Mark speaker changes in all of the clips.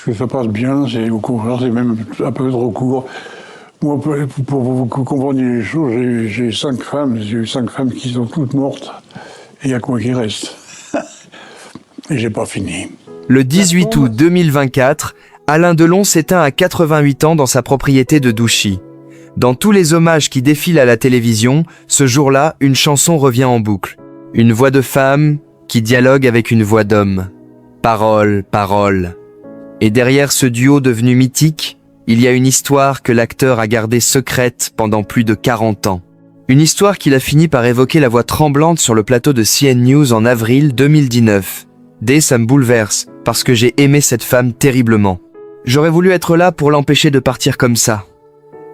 Speaker 1: que ça passe bien, c'est au contraire, c'est même un peu trop court. Moi, pour vous comprendre les choses, j'ai 5 femmes, j'ai eu 5 femmes qui sont toutes mortes, et il n'y a que moi qui reste. Et j'ai pas fini.
Speaker 2: Le 18 août 2024, Alain Delon s'éteint à 88 ans dans sa propriété de Douchy. Dans tous les hommages qui défilent à la télévision, ce jour-là, une chanson revient en boucle. Une voix de femme qui dialogue avec une voix d'homme. Parole, parole. Et derrière ce duo devenu mythique, il y a une histoire que l'acteur a gardée secrète pendant plus de 40 ans. Une histoire qu'il a fini par évoquer la voix tremblante sur le plateau de CN News en avril 2019. Ça me bouleverse, parce que j'ai aimé cette femme terriblement. J'aurais voulu être là pour l'empêcher de partir comme ça.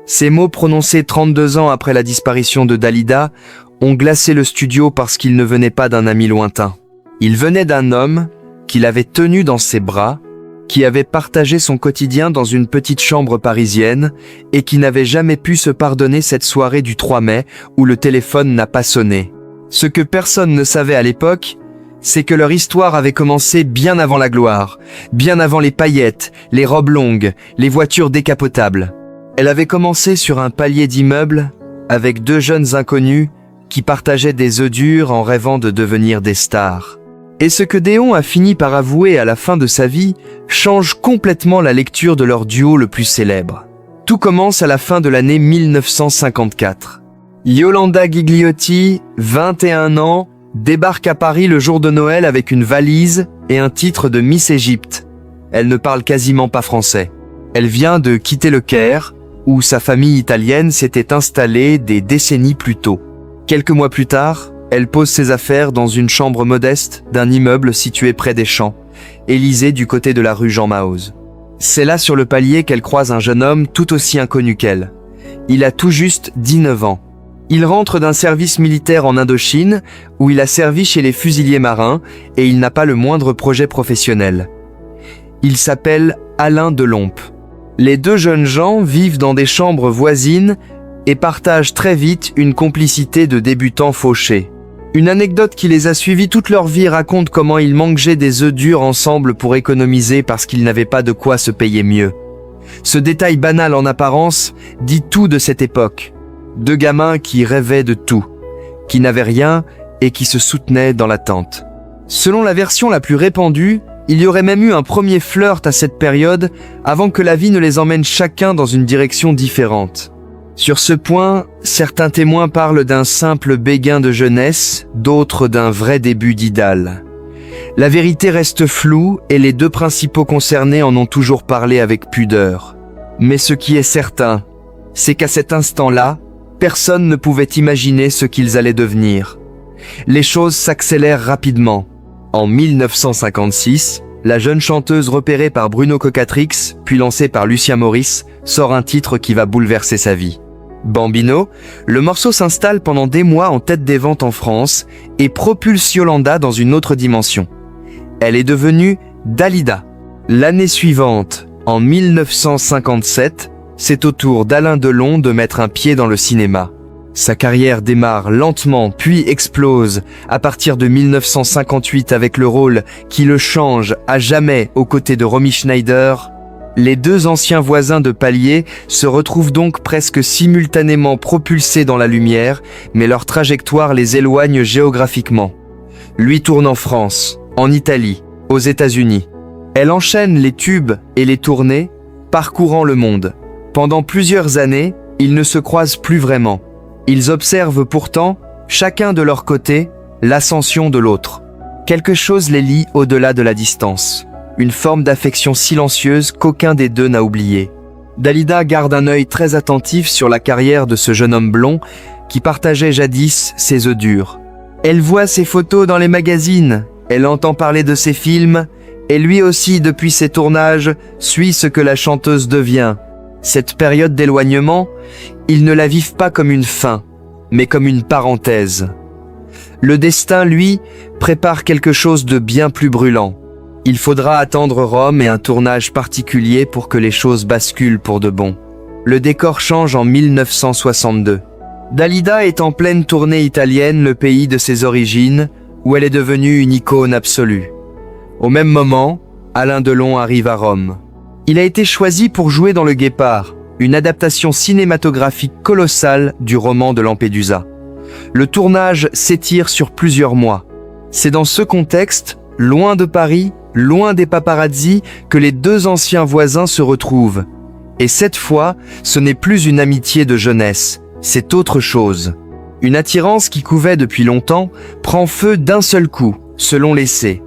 Speaker 2: Ces mots prononcés 32 ans après la disparition de Dalida ont glacé le studio parce qu'ils ne venaient pas d'un ami lointain. Ils venaient d'un homme qu'il avait tenu dans ses bras, qui avait partagé son quotidien dans une petite chambre parisienne et qui n'avait jamais pu se pardonner cette soirée du 3 mai où le téléphone n'a pas sonné. Ce que personne ne savait à l'époque, c'est que leur histoire avait commencé bien avant la gloire, bien avant les paillettes, les robes longues, les voitures décapotables. Elle avait commencé sur un palier d'immeuble avec 2 jeunes inconnus qui partageaient des œufs durs en rêvant de devenir des stars. Et ce que Déon a fini par avouer à la fin de sa vie change complètement la lecture de leur duo le plus célèbre. Tout commence à la fin de l'année 1954. Yolanda Gigliotti, 21 ans, débarque à Paris le jour de Noël avec une valise et un titre de Miss Égypte. Elle ne parle quasiment pas français. Elle vient de quitter le Caire, où sa famille italienne s'était installée des décennies plus tôt. Quelques mois plus tard, elle pose ses affaires dans une chambre modeste d'un immeuble situé près des Champs, Élysée du côté de la rue Jean Maoz. C'est là sur le palier qu'elle croise un jeune homme tout aussi inconnu qu'elle. Il a tout juste 19 ans. Il rentre d'un service militaire en Indochine, où il a servi chez les fusiliers marins, et il n'a pas le moindre projet professionnel. Il s'appelle Alain Delon. Les 2 jeunes gens vivent dans des chambres voisines et partagent très vite une complicité de débutants fauchés. Une anecdote qui les a suivis toute leur vie raconte comment ils mangeaient des œufs durs ensemble pour économiser parce qu'ils n'avaient pas de quoi se payer mieux. Ce détail banal en apparence dit tout de cette époque. 2 gamins qui rêvaient de tout, qui n'avaient rien et qui se soutenaient dans l'attente. Selon la version la plus répandue, il y aurait même eu un premier flirt à cette période avant que la vie ne les emmène chacun dans une direction différente. Sur ce point, certains témoins parlent d'un simple béguin de jeunesse, d'autres d'un vrai début d'idale. La vérité reste floue et les 2 principaux concernés en ont toujours parlé avec pudeur. Mais ce qui est certain, c'est qu'à cet instant-là, personne ne pouvait imaginer ce qu'ils allaient devenir. Les choses s'accélèrent rapidement. En 1956, la jeune chanteuse repérée par Bruno Cocatrix, puis lancée par Lucien Maurice, sort un titre qui va bouleverser sa vie. Bambino, le morceau s'installe pendant des mois en tête des ventes en France et propulse Yolanda dans une autre dimension. Elle est devenue Dalida. L'année suivante, en 1957, c'est au tour d'Alain Delon de mettre un pied dans le cinéma. Sa carrière démarre lentement puis explose à partir de 1958 avec le rôle qui le change à jamais aux côtés de Romy Schneider. Les 2 anciens voisins de palier se retrouvent donc presque simultanément propulsés dans la lumière, mais leur trajectoire les éloigne géographiquement. Lui tourne en France, en Italie, aux États-Unis. Elle enchaîne les tubes et les tournées, parcourant le monde. Pendant plusieurs années, ils ne se croisent plus vraiment. Ils observent pourtant, chacun de leur côté, l'ascension de l'autre. Quelque chose les lie au-delà de la distance. Une forme d'affection silencieuse qu'aucun des 2 n'a oubliée. Dalida garde un œil très attentif sur la carrière de ce jeune homme blond qui partageait jadis ses œufs durs. Elle voit ses photos dans les magazines, elle entend parler de ses films, et lui aussi, depuis ses tournages, suit ce que la chanteuse devient. Cette période d'éloignement, ils ne la vivent pas comme une fin, mais comme une parenthèse. Le destin, lui, prépare quelque chose de bien plus brûlant. Il faudra attendre Rome et un tournage particulier pour que les choses basculent pour de bon. Le décor change en 1962. Dalida est en pleine tournée italienne, le pays de ses origines, où elle est devenue une icône absolue. Au même moment, Alain Delon arrive à Rome. Il a été choisi pour jouer dans Le Guépard, une adaptation cinématographique colossale du roman de Lampedusa. Le tournage s'étire sur plusieurs mois. C'est dans ce contexte, loin de Paris, loin des paparazzis, que les deux anciens voisins se retrouvent. Et cette fois, ce n'est plus une amitié de jeunesse, c'est autre chose. Une attirance qui couvait depuis longtemps prend feu d'un seul coup, selon l'essai.